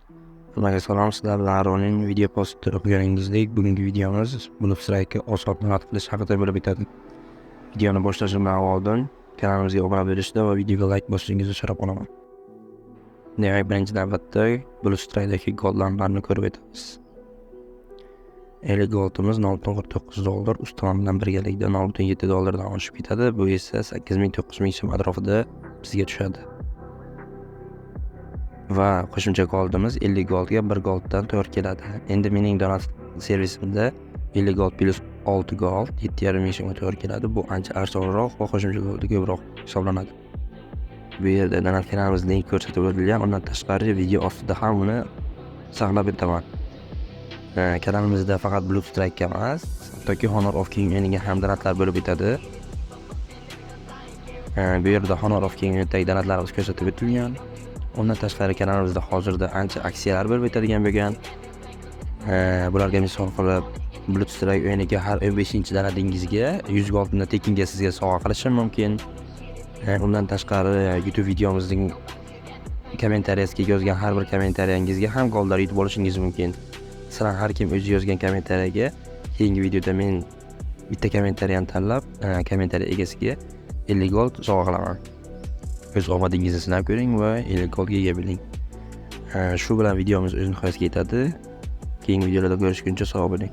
Sizlarga salom, sizlar bilan Aronning video postida o'qiganingizdek, bugungi videomiz Blue Strike oson naqd qilish haqida bo'lib o'tadi. Videoni boshlashimdan oldin kanalimizga obuna bo'lishni va videoga like bosishingizni so'rab qolaman. Demak, birinchi navbatda Blue Strike'dagi goldlarni ko'rib o'tamiz. 50 goldimiz $9.9, ustama bilan birgalikda $7 oshib ketadi. Bu esa 8,000-9,000 so'm atrofida bizga tushadi. Va qo'shimcha goldimiz 50 goldga 1 golddan 4 keladi. Endi mening donat servisimda 50 gold plus 6 gold 7,5 so'mga 4 keladi. Bu ancha arzonroq va qo'shimcha goldi ko'proq hisoblanadi. Bu yerda donat kanalimiz link ko'rsatib berilgan. Undan tashqari video ostida ham uni saqlab o'taman. Kanalimizda faqat Blue Strike emas, hattoki Honor of King o'yiniga ham donatlar bo'lib o'tadi. Bu yerda Honor of King o'yinidagi donatlarimiz ko'rsatib o'tilgan. Undan tashqari kanalimizda hozirda ancha aksiyalar bo'lib o'tadigan bo'lgan. Bularga misol qilib Blue Strike o'yiniga har 15-donatingizga 100 goldni tekinga sizga sovg'a qilishim mumkin. Undan tashqari YouTube videomizning kommentariyasiga yozgan har bir kommentariyangizga ham goldlar yutib olishingiz mumkin. Masalan, har kim o'zi yozgan kommentariyaga keyingi videoda men bitta kommentariyani tanlab, kommentariya egasiga 50 gold sovg'a qilaman. O'z omadingizni sinab ko'ring va 50 goldga ega bo'ling. Shu bilan videomiz o'z nihoyasiga yetadi. Keyingi videolarda ko'rishguncha sog' bo'ling.